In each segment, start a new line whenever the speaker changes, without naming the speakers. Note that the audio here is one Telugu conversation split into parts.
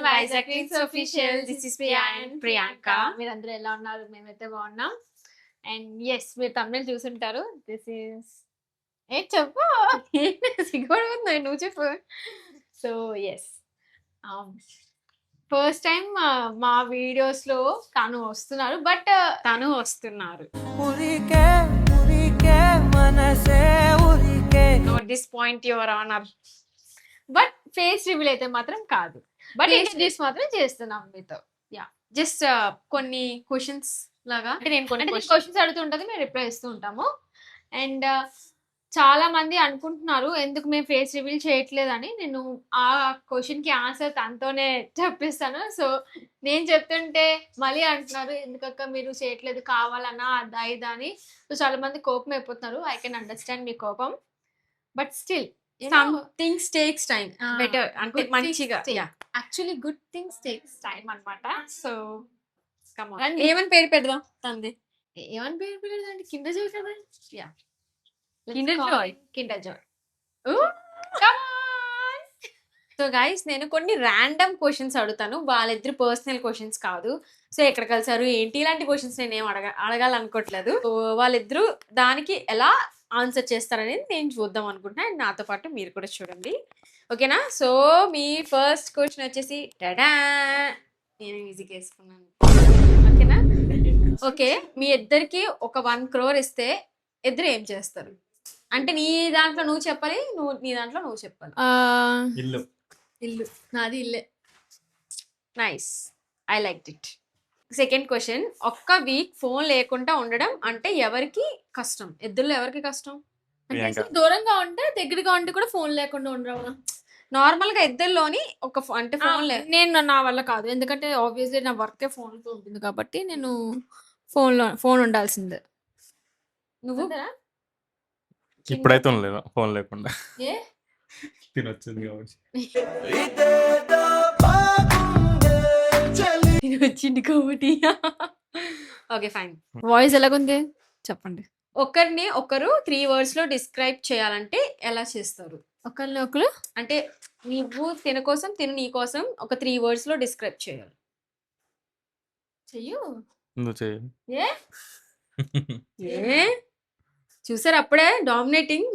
Vizag Queens Official. This is Priya and Priyanka.
మీరందరూ ఎలా ఉన్నారు? మేమైతే బాగున్నాం. అండ్ ఎస్ మీరు తమిళ చూసుంటారు. దిస్ ఈస్ ఏ చెప్పు సిగ్గుపడుతుంది నువ్వు చెప్పు. సో ఎస్ ఫస్ట్ టైం మా వీడియోస్ లో తను వస్తున్నారు. బట్
తను వస్తున్నారు. Note this point, Your Honor.
But face reveal అయితే మాత్రం కాదు. బట్ ఇంట్రడ్యూస్ మాత్రం చేస్తున్నాం మీతో.
జస్ట్ కొన్ని క్వశ్చన్స్ లాగా అంటే నేను కొన్ని
క్వశ్చన్స్ అడుగుతుంటది, మేము రిప్లై ఇస్తూ ఉంటాము. అండ్ చాలా మంది అనుకుంటున్నారు ఎందుకు మేము ఫేస్ రివీల్ చేయట్లేదని. నేను ఆ క్వశ్చన్ కి ఆన్సర్ తనతోనే చెప్పిస్తాను. సో నేను చెప్తుంటే మళ్ళీ అంటున్నారు ఎందుకక్క మీరు చేయట్లేదు కావాలన్నా అదా ఇదా అని. సో చాలా మంది కోపం అయిపోతున్నారు. ఐ కెన్ అండర్స్టాండ్ మీ కోపం. But still
some things takes time. Better అంటే మంచిగా
actually good things takes time అన్నమాట. సో
కమ్ ఆన్ ఏమని పేరు పెడదాం తంది?
ఏమని పేరు పెట్టాలంటే కిండర్ జాయ్ కదా. Kinder Joy.
సో గైస్ నేను కొన్ని ర్యాండమ్ క్వశ్చన్స్ అడుగుతాను. వాళ్ళిద్దరు పర్సనల్ క్వశ్చన్స్ కాదు. సో ఎక్కడ కలిసారు ఏంటి ఇలాంటి క్వశ్చన్స్ నేను ఏం అడగాలనుకోవట్లేదు. సో వాళ్ళిద్దరు దానికి ఎలా ఆన్సర్ చేస్తారనేది నేను చూద్దాం అనుకుంటున్నా. అండ్ నాతో పాటు మీరు కూడా చూడండి, ఓకేనా? సో మీ ఫస్ట్ క్వశ్చన్ వచ్చేసి టడా, నేను ఈజీగా వేసుకున్నాను, ఓకేనా? ఓకే, మీ ఇద్దరికి ఒక 1 crore ఇస్తే ఇద్దరు ఏం చేస్తారు? అంటే నీ దాంట్లో నువ్వు చెప్పాలి, నీ దాంట్లో నువ్వు చెప్పాలి.
ఇల్లు నాది ఇల్లే.
Nice, I like it. Second question, ఒక్క వీక్ ఫోన్ లేకుండా ఉండడం అంటే ఎవరికి కష్టం? ఇద్దరు ఎవరికి కష్టం?
దూరంగా ఉంటే దగ్గరగా ఉంటే కూడా ఫోన్ లేకుండా ఉండడం.
నార్మల్ గా ఇద్దరిలోని ఒక అంటే ఫోన్
నేను నా వల్ల కాదు, ఎందుకంటే ఆబ్వియస్లీ నా వర్కే ఫోన్ తో ఉంటుంది కాబట్టి నేను ఫోన్ ఉండాల్సిందే.
నువ్వు
ఇప్పుడైతే ఉండలేదు ఫోన్ లేకుండా, తినొచ్చింది కాబట్టి.
వచ్చింది కాబట్టి ఓకే ఫైన్.
వాయిస్ ఎలాగుంది చెప్పండి.
ఒకరిని ఒకరు 3 words లో డిస్క్రైబ్ చేయాలంటే ఎలా చేస్తారు?
ఒకరిని ఒకరు
అంటే నువ్వు తిన కోసం తిను నీ కోసం ఒక 3 words లో డిస్క్రైబ్ చేయాలి.
చెయ్యు.
నువ్వు చెయ్యి.
ఏ చూసారు అప్పుడే డామినేటింగ్.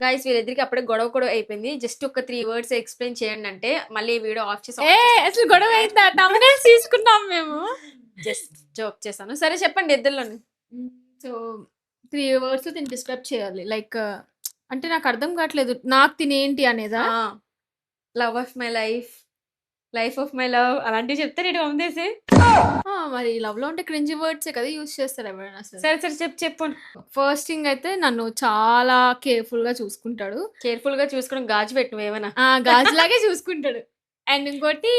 గైస్ వీళ్ళిద్దరికి అప్పుడే గొడవ అయిపోయింది. జస్ట్ ఒక 3 words ఎక్స్ప్లెయిన్ చేయండి అంటే మళ్ళీ వీడియో ఆఫ్ చేసి
అసలు గొడవ అయిందా? తమిళ తీసుకున్నాం మేము.
జస్ట్ జోక్ చేశాను. సరే చెప్పండి ఇద్దరులోని.
సో 3 words తిని డిస్క్రైబ్ చేయాలి. లైక్ అంటే నాకు అర్థం కావట్లేదు నాకు తినేంటి అనేదా.
Love of my life, life of my love అలాంటివి చెప్తే నేను పంపేసి.
మరి లవ్ లో ఉంటే క్రింజీ వర్డ్సే కదా యూజ్ చేస్తారు ఎవరైనా.
సరే సరే చెప్పు.
ఫస్ట్ థింగ్ అయితే నన్ను చాలా కేర్ఫుల్ గా చూసుకుంటాడు.
కేర్ఫుల్ గా చూసుకోవడం గాజు పెట్టు ఏమైనా
గాజులాగే చూసుకుంటాడు. అండ్ ఇంకోటి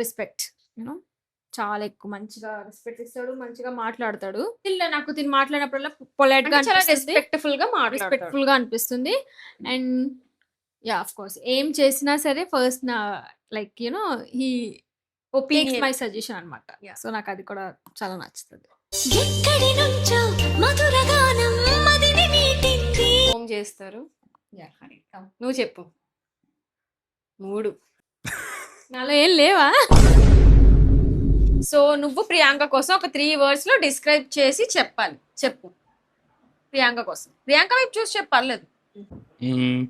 రెస్పెక్ట్, యూనో చాలా ఎక్కువ మంచిగా రెస్పెక్ట్ ఇస్తాడు, మంచిగా మాట్లాడతాడు. ఇలా నాకు తిని మాట్లాడినప్పుడల్లా పొలైట్ గా
రెస్పెక్ట్ఫుల్
గా అనిపిస్తుంది. అండ్ యా ఆఫ్ కోర్స్ ఏం చేసినా సరే ఫస్ట్ నా like you know he takes my suggestion అన్నమాట. సో నాకు అది కూడా చాలా నచ్చుతుంది.
హోమ్ చేస్తారు. నువ్వు చెప్పు. 3
నాలో ఏం లేవా?
సో నువ్వు ప్రియాంక కోసం ఒక 3 words లో డిస్క్రైబ్ చేసి చెప్పాలి. చెప్పు ప్రియాంక కోసం. ప్రియాంక వైపు చూసి చెప్పర్లేదు.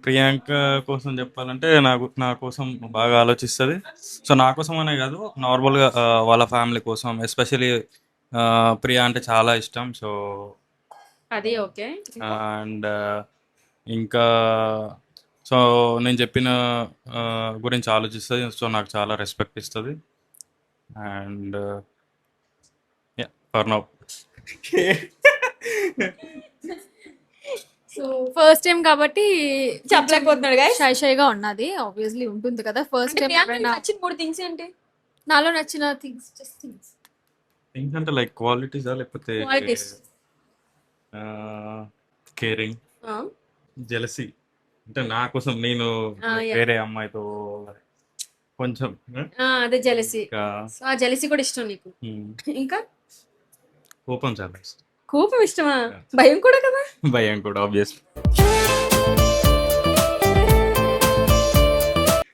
ప్రియాంక కోసం చెప్పాలంటే నా కోసం బాగా ఆలోచిస్తుంది. సో నా కోసం అనే కాదు, నార్మల్గా వాళ్ళ ఫ్యామిలీ కోసం, ఎస్పెషలీ ప్రియా అంటే చాలా ఇష్టం. సో
అది ఓకే.
అండ్ ఇంకా సో నేను చెప్పిన గురించి ఆలోచిస్తుంది. సో నాకు చాలా రెస్పెక్ట్ ఇస్తుంది. And for now.
So first time కాబట్టి
చెప్పలేకపోతున్నాడు గాయస్.
షైగా ఉన్నది ఆబ్వియస్లీ ఉంటుంది కదా. ఫస్ట్ టైం
నచ్చిన 3 things ఏంటి?
నాలో నచ్చిన థింగ్స్ జస్ట్ థింగ్స్
అంటే లైక్ క్వాలిటీసా లేకపోతే కేరింగ్, జెలసీ అంటే నా కోసం నేను వేరే అమ్మాయితో కొంచెం
అదే జెలసీ. ఆ జెలసీ కూడా ఇష్టం నీకు. ఇంకా
కోపం చాలా ఇష్టం.
కోపం ఇష్టమా? భయం కూడా కదా?
భయం కూడా ఆబ్వియస్లీ.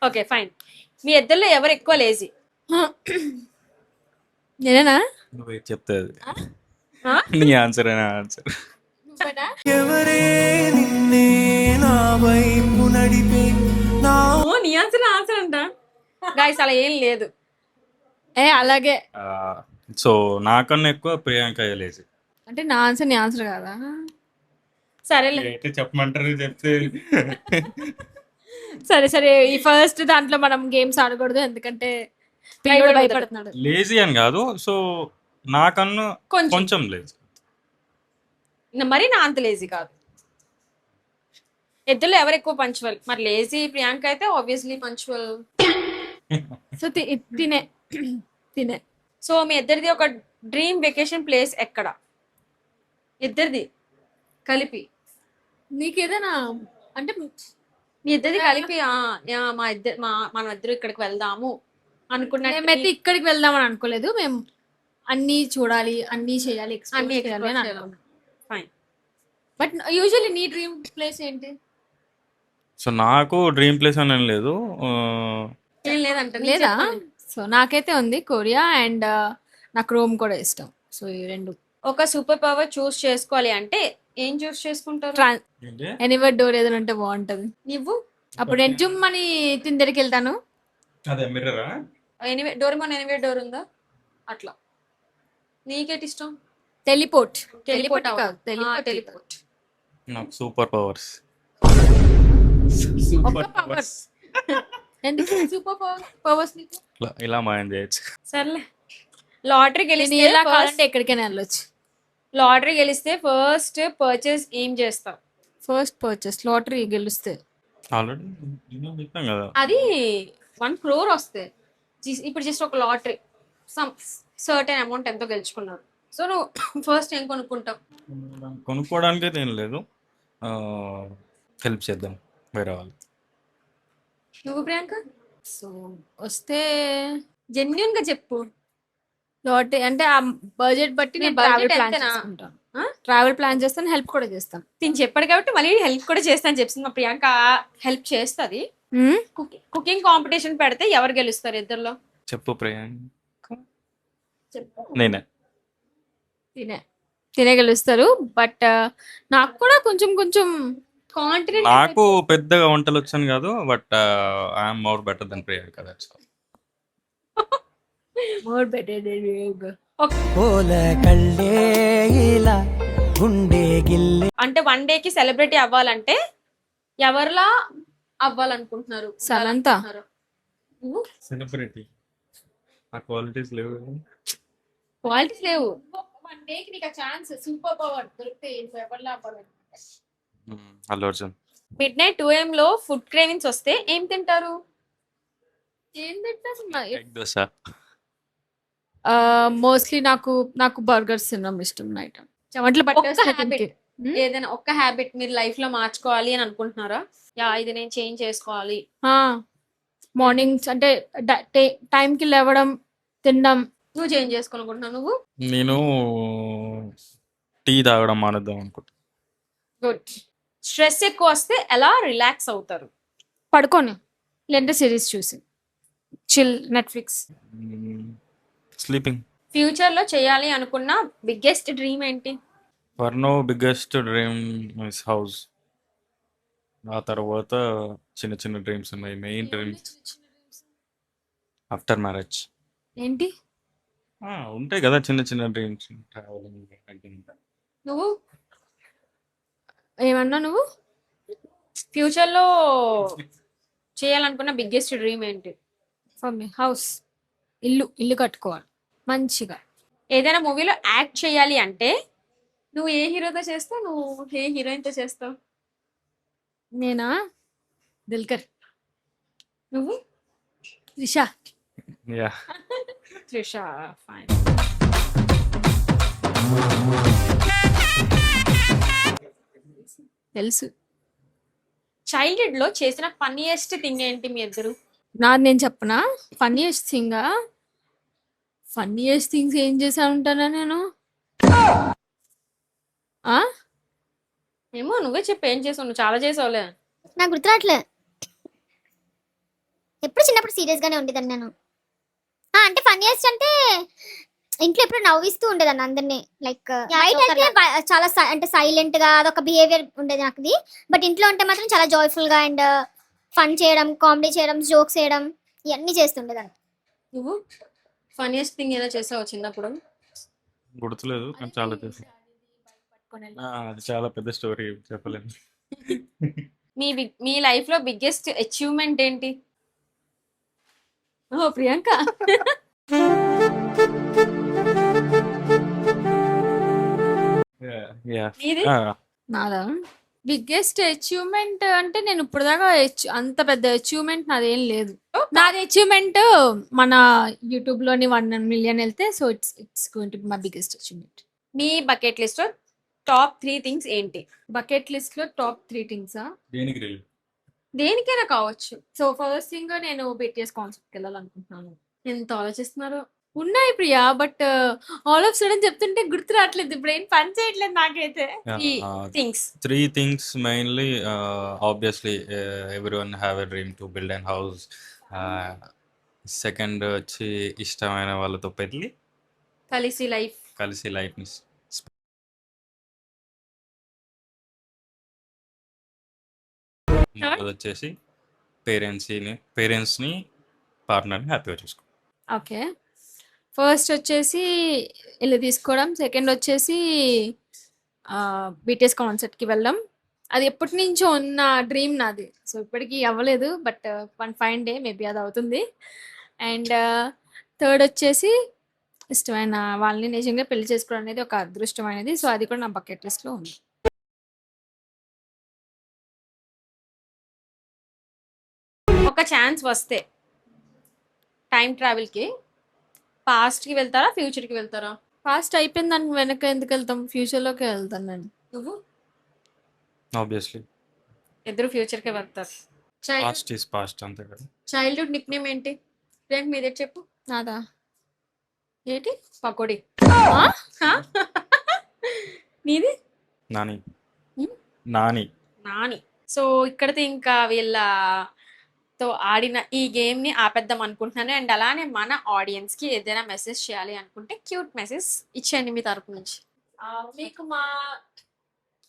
Okay fine. మీ ఇద్దరిలో ఎవరు ఎక్కువ లేజీ?
నేనేనా?
నువ్వు ఏది చెప్తే అది.
ఆ?
నీ ఆన్సర్ అయినా ఆన్సర్.
నువ్వేనా?
ఓ నీ ఆన్సర్ ఆన్సర్ అంట. గాయస్ అలా ఏం లేదు.
అలాగే
సో నాకన్నా ఎక్కువ ప్రియాంక లేజీ.
అంటే నా ఆన్సర్ నీ ఆన్సర్ కాదా?
సరేలే.
అయితే చెప్పమంటారు చెప్తే.
సరే సరే, ఈ ఫస్ట్ దాంట్లో మనం గేమ్స్ ఆడకూడదు ఎందుకంటే పిల్లడు భయపడుతున్నాడు.
లేజీ అని కాదు, సో నాకన్నా
కొంచెం.
కొంచెం లేజీ.
మరి నా అంత లేజీ కాదు. ఇద్దరు ఎవరు ఎక్కువ పంచువల్? మరి లేజీ ప్రియాంక అయితే ఆబ్వియస్లీ పంచువల్.
సో తినే తినే.
సో మీ ఇద్దరిది ఒక డ్రీమ్ వెకేషన్ ప్లేస్ ఎక్కడ? ఇద్దరిది కలిపి.
నీకేదైనా అంటే
మీ ఇద్దరిది కలిపి మనం ఇద్దరు ఇక్కడికి వెళ్దాము అనుకున్న
మేమైతే ఇక్కడికి వెళ్దామని అనుకోలేదు. మేము అన్ని చూడాలి, అన్ని చేయాలి,
అన్ని
ఎక్స్ప్లోర్ చేయాలి అని అనుకున్నాం.
ఫైన్.
బట్ యూజువల్లీ నీ డ్రీమ్ ప్లేస్ ఏంటి?
సో నాకు డ్రీమ్ ప్లేస్ అని ఏం లేదు.
ఏం లేదంట
లేదా? సో నాకైతే ఉంది కొరియా అండ్ నాకు రోమ్ కూడా ఇష్టం. సో ఈ రెండు.
ఒక సూపర్ పవర్ చూస్ చేసుకోవాలి అంటే ఏం చూస్ చేసుకుంటారు?
ఎనీవేర్ డోర్ ఏదైనా ఉంటే బాగుంటది.
నువ్వు
అప్పుడు నేను జుమ్ అని తిందరికి వెళ్తాను.
అదే మిర్రరా?
ఎనివే డోరేమోన్ ఎనివే డోర్ ఉందా అట్లా? నీకేటి ఇష్టం?
టెలిపోర్ట్.
టెలిపోర్ట్
కాదు,
టెలిపోర్ట్.
నాకు సూపర్ పవర్స్.
పవర్స్. ఎందుకు సూపర్ పవర్స్ నీకు?
ఇలా మాయం చేయొచ్చు.
సర్లే. లాటరీ
నేను
గెలిస్తే
ఎలా కావాలంటే ఎక్కడికైనా వెళ్ళొచ్చు.
లాటరీ గెలిస్తే ఫస్ట్ పర్చేస్ ఏం చేస్తావు?
ఫస్ట్ పర్చేస్ లాటరీ గెలిస్తే
ఆల్రెడీ చెప్పాం కదా.
అది 1 crore వస్తే ఇప్పుడు జస్ట్ ఒక లాటరీ సమ్ సర్టెన్ అమౌంట్ ఎంతో గెలుచుకున్నారు. సో నువ్వు ఫస్ట్ ఏం కొనుక్కుంటావు?
కొనుక్కోవడానికి అయితే ఏం లేదు, హెల్ప్ చేద్దాం వేరే వాళ్ళు.
నువ్వు ప్రియాంక
సో వస్తే
జెన్యున్ గా చెప్పు.
లాటరీ అంటే ఆ బడ్జెట్ బట్టి
నీ
నేను
budget
ట్రావెల్ ప్లాన్
ఎంతనా?
చేసుకుంటాను.
ఆ?
ట్రావెల్ ప్లాన్ చేస్తాను, హెల్ప్ కూడా చేస్తాను.
నేను చెప్పాడు కాబట్టి మళ్ళీ హెల్ప్ కూడా చేస్తాను చెప్తుంది. మా ప్రియాంక హెల్ప్ చేస్తుంది. కుకింగ్ కాంపిటీషన్ పెడితే ఎవరు గెలుస్తారు ఇద్దర్లో?
చెప్పు ప్రియాంక.
చెప్పు.
నేనే.
తినే గెలుస్తారు. బట్ నాకు కూడా కొంచెం కొంచెం
కాంటినెంట్
నాకు పెద్దగా వంటలు వచ్చాను కాదు, but I'm more better than Priyanka. That's all.
More better.
అంటే 1 day కి సెలబ్రిటీ అవ్వాలంటే ఎవరిలా అవ్వాలనుకుంటున్నారు?
సమంత.
నువ్వు
సెలబ్రిటీ ఆ క్వాలిటీస్ లేవు.
క్వాలిటీస్ లేవు.
Allu Arjun.
Mid night 2 AM లో ఫుడ్ క్రేవింగ్స్ వస్తే ఏం తింటారు?
ఎగ్ దోశ.
మోస్ట్లీ నాకు బర్గర్స్ తినడం ఇష్టం. నైట్ చెమట్లు పట్టేస్తే
ఏదైనా ఒక్క హ్యాబిట్ మీరు లైఫ్ లో మార్చుకోవాలి అని అనుకుంటున్నారా? ఇది నేను చేంజ్ చేసుకోవాలి.
మార్నింగ్స్ అంటే టైంకి లేవడం, తినడం.
నువ్వు చేంజ్ చేసుకోవాలనుకుంటున్నావు? నువ్వు
నేను టీ తాగడం మానేద్దాం అనుకుంటా.
గుడ్. స్ట్రెస్ ఎక్కువ వస్తే ఎలా రిలాక్స్ అవుతారు?
పడుకొని లేదంటే సిరీస్ చూసి చిల్ నెట్ఫ్లిక్స్.
స్లీపింగ్.
ఫ్యూచర్ లో చేయాలి అనుకున్న బిగ్గెస్ట్ డ్రీమ్ ఏంటి?
For no biggest dream is house. ఆ తర్వాత చిన్న చిన్న డ్రీమ్స్ ఉన్నాయి. Main dreams after marriage.
ఏంటి?
ఉంటాయి కదా చిన్న చిన్న డ్రీమ్స్. ట్రావెలింగ్.
నువ్వు
ఏమన్నా నువ్వు?
ఫ్యూచర్ లో చేయాలనుకున్న బిగ్గెస్ట్ డ్రీమ్ ఏంటి?
ఫర్ మీ హౌస్, ఇల్లు కట్టుకోవాలి మంచిగా.
ఏదైనా మూవీలో యాక్ట్ చేయాలి అంటే నువ్వు ఏ హీరోతో చేస్తావు? నువ్వు ఏ హీరోయిన్ తో చేస్తావు?
నేనా? దిల్కర్.
నువ్వు?
త్రిష.
యా.
త్రిష. ఫైన్.
తెలుసు.
చైల్డ్హుడ్ లో చేసిన ఫన్నీయెస్ట్ థింగ్ ఏంటి మీ ఇద్దరు?
నేను చెప్పనా? ఫన్నీయెస్ట్ థింగ్స్ ఏం చేసా ఉంటానా నేను?
ఏమో నువ్వే చెప్పు ఏం చేసావు. నువ్వు చాలా చేసావులే.
నాకు గుర్తురాట్లే. ఎప్పుడు చిన్నప్పుడు సీరియస్ గానే ఉండేదాన్ని నేను. అంటే ఫన్నీయెస్ట్ అంటే ఇంట్లో ఎప్పుడు నవ్విస్తూ ఉండేదాన్ని అందరినీ. లైక్ బయట అయితే చాలా అంటే సైలెంట్ గా అదొక బిహేవియర్ ఉండేది నాకుది. బట్ ఇంట్లో ఉంటే మాత్రం చాలా జాయ్ఫుల్ గా అండ్ ఫన్ చేయడం, కామెడీ చేయడం, జోక్స్ చేయడం ఇవన్నీ చేస్తుండేదాన్ని.
నువ్వు ఫన్నీయెస్ట్ థింగ్ ఏదో చేసావు చిన్నప్పుడు?
గుర్తులేదు కానీ చాలా చేసాను. అది చాలా పెద్ద స్టోరీ చెప్పలేను.
మీ లైఫ్ లో బిగ్గెస్ట్ అచీవ్మెంట్ ఏంటి? ఓ ప్రియాంక.
Yeah.
నీది?
నాదా బిగ్గెస్ట్ అచీవ్మెంట్ అంటే నేను ఇప్పుడు దాకా అంత పెద్ద అచీవ్మెంట్ నాదేం లేదు. నాది అచీవ్మెంట్ మన యూట్యూబ్ లోని 1 million వెళ్తే, so it's going to be my biggest achievement.
Me bucket list లో టాప్ 3 థింగ్స్ ఏంటి?
బకెట్ లిస్ట్ లో టాప్ 3 థింగ్స్
దేనికి రిలీజ్?
దేనికైనా కావచ్చు.
సో ఫస్ట్ థింగ్ నేను BTS కాన్సర్ట్ కి వెళ్ళాలనుకుంటున్నాను.
ఎంత ఆలోచిస్తున్నారు?
ఉన్నాయి Priya, but all of sudden చెప్తుంటే గుర్తు రావట్లేదు, బ్రెయిన్ పని చేయట్లేదు నాకైతే.
Things
3 things mainly. Obviously, everyone have a dream to build an house. Second వచ్చి ఇష్టమైన వాళ్ళతో పెళ్ళి,
కలిసి
లైఫ్ని మూడోది వచ్చేసి పేరెంట్స్ని పార్ట్నర్ని హ్యాపీగా చూసుకో.
ఓకే, ఫస్ట్ వచ్చేసి ఇల్లు తీసుకోవడం, సెకండ్ వచ్చేసి BTS కాన్సర్ట్కి వెళ్ళడం. అది ఎప్పటి నుంచో ఉన్న డ్రీమ్ నాది, సో ఇప్పటికీ అవ్వలేదు, but one fine day maybe అది అవుతుంది. అండ్ థర్డ్ వచ్చేసి ఇష్టమైన వాళ్ళని నిజంగా పెళ్లి చేసుకోవడం అనేది ఒక అదృష్టమైనది, సో అది కూడా నా బకెట్ లిస్ట్లో ఉంది.
ఒక ఛాన్స్ వస్తే టైం ట్రావెల్ కి పాస్ట్ కి వెళ్తారా, ఫ్యూచర్ కి వెళ్తారా?
పాస్ట్ అయిపోయింది, దానికి వెనక ఎందుకు వెళ్తాం, ఫ్యూచర్లోకి వెళ్తాను నేను.
నువ్వు?
ఆబ్వియస్లీ
ఇద్దరు ఫ్యూచర్ కే వెళ్తారు.
పాస్ట్ ఈస్ పాస్ట్, అంతే కదా.
చైల్డ్హుడ్ నిక్ నేమ్ ఏంటి? ప్రియాంక మీదే చెప్పు.
నాదా
ఏంటి? పకోడీ. నీది?
నాని.
Hmm?
నాని.
సో ఇక్కడతో ఇంకా వీళ్ళతో ఆడిన ఈ గేమ్ ని ఆపేద్దాం అనుకుంటున్నాను. అండ్ అలానే మన ఆడియన్స్ కి ఏదైనా మెసేజ్ చేయాలి అనుకుంటే క్యూట్ మెసేజ్ ఇచ్చేయండి మీ తరపు నుంచి.
మీకు మా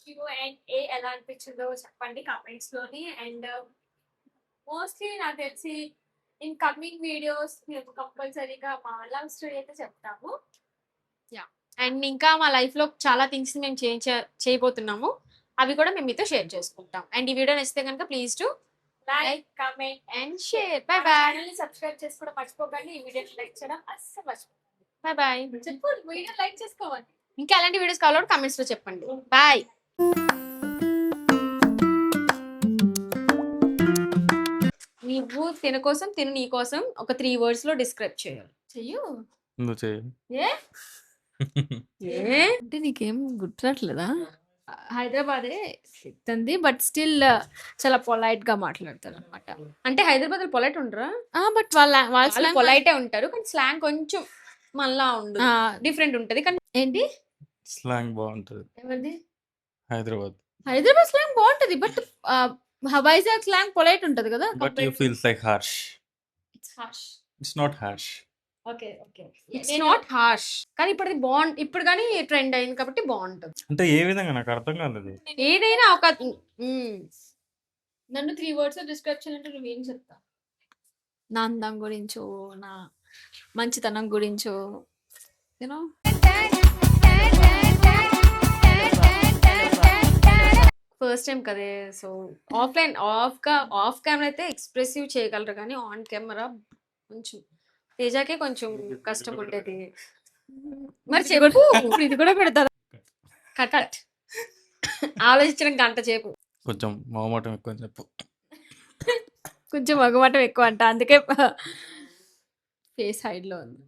Q&A ఎలా అనిపించిందో చెప్పండి కామెంట్స్ లోని. అండ్ మోస్ట్లీ నాకు తెలిసి ఇన్ కమింగ్ వీడియోస్ మేము కంపల్సరీగా మా లవ్ స్టోరీ అయితే చెప్తాము.
అండ్ ఇంకా మా లైఫ్ లో చాలా థింగ్స్ మేము చేయబోతున్నాము, అవి కూడా మేము మీతో షేర్ చేసుకుంటాం. అండ్ ఈ వీడియో నచ్చితే కనుక please to
like, comment
and share. Bye
మా
బాయ్.
ఛానల్ ని సబ్స్క్రైబ్ చేసుకోవడం మర్చిపోకండి. ఈ వీడియోని లైక్ చేయడం అస్సలు మర్చిపోకండి.
Bye bye.
చెప్పు, వీడియో లైక్ చేసుకోవాలి.
ఇంకా ఎలాంటి వీడియోస్ కావాలో కామెంట్స్ లో చెప్పండి. బాయ్. నువ్వు తిన కోసం తిను నీ కోసం ఒక 3 words లో డిస్క్రైబ్ చేయాలి.
చెయ్యు.
నువ్వు చేయి.
ఏ
అంటే నీకేం గుర్తురాట్లేదా? హైదరాబాదే చెప్తుంది, బట్ స్టిల్ చాలా పొలైట్ గా మాట్లాడతారు అనమాట.
అంటే హైదరాబాద్ లో పొలైట్ ఉండరా?
బట్ వాళ్ళ
వాళ్ళు పొలైటే ఉంటారు, కానీ స్లాంగ్ కొంచెం మళ్ళా ఉండదు, డిఫరెంట్ ఉంటది. కానీ
ఏంటి
స్లాంగ్ బాగుంటుంది
ఎవరిది?
హైదరాబాద్.
హైదరాబాద్ స్లాంగ్ బాగుంటది, బట్ వైజాగ్ స్లాంగ్ పొలైట్ ఉంటది కదా.
But you feels like harsh.
It's harsh.
It's not harsh.
Okay
it's not harsh, కానీ ఇప్పుడు కానీ ట్రెండ్ అయింది కాబట్టి బాగుంటుంది.
అంటే ఏ విధంగా నాకు అర్థం కాలేదు.
ఏదైనా ఒక
నన్ను 3 words డిస్క్రైబ్ చేయాలంటే నువ్వేం చెప్తా? నా అందం గురించో, నా మంచితనం గురించో, యూనో.
ఫస్ట్ టైం కదే, సో ఆఫ్ కెమెరా అయితే ఎక్స్ప్రెసివ్ చేయగలరు, కానీ ఆన్ కెమెరా కొంచెం తేజాకే కొంచెం కష్టం ఉండేది. మరి చెప్పు.
ఇది కూడా పెడతా.
కట్ ఆలోచించడం గంట సేపు.
కొంచెం మొహమాటం ఎక్కువ చెప్పు.
కొంచెం మగమాటం ఎక్కువ అంట, అందుకే ఫేస్ హైడ్ లో ఉంది.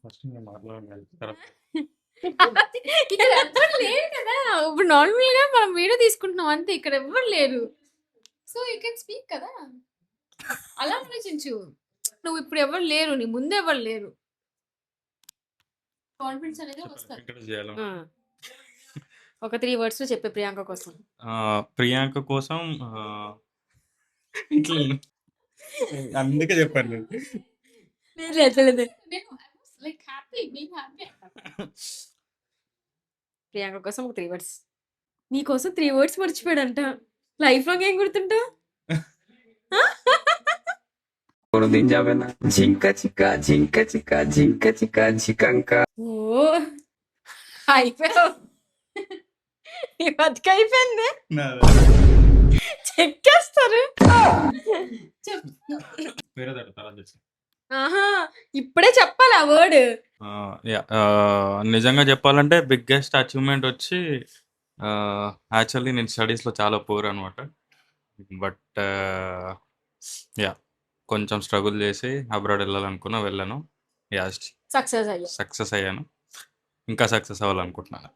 ఫస్ట్ మాట్లాడాలి.
ఇక్కడ ఎవ్వరు లేరు కదా. ఇప్పుడు నార్మల్ గా మనం వీడియో తీసుకుంటున్నాం అంతే, ఇక్కడ ఎవ్వరు లేరు, సో యూ కెన్ స్పీక్ కదా. అలా ఆలోచించు. నువ్వు ఇప్పుడు ఎవరు లేరు, నీ ముందు ఎవరు లేరు, కాన్ఫిడెన్స్ అనేది వస్తుంది.
ఒక 3 words లో చెప్పే ప్రియాంక కోసం.
ప్రియాంక కోసం ఇట్లా అందుకే చెప్పాను నేను.
నేను లేదు
నేను like happy being happy.
Priyanka కోసం ఒక 3 వర్డ్స్. నీ కోసం 3 వర్డ్స్ మర్చిపోయాడంట. లైఫ్ లాంగ్ ఏం గుర్తుంటావు?
జింక చిక్క జింక చిక్క జింక చిక్క జికంక.
ఓ అయిపోయావు. నీ బతికి అయిపోయింది. చెక్కేస్తారు.
వేరే దాంట్లో తర్వాత చేస్తా.
ఆహా ఇప్పుడే చెప్పాలి ఆ వర్డ్.
నిజంగా చెప్పాలంటే బిగ్గెస్ట్ అచీవ్మెంట్ వచ్చి యాక్చువల్లీ నేను స్టడీస్లో చాలా పూర్ అనమాట. బట్ యా కొంచెం స్ట్రగుల్ చేసి అబ్రాడ్ వెళ్ళాలనుకున్నా, వెళ్ళాను. యా
సక్సెస్ అయ్యా.
సక్సెస్ అయ్యాను. ఇంకా సక్సెస్ అవ్వాలనుకుంటున్నాను.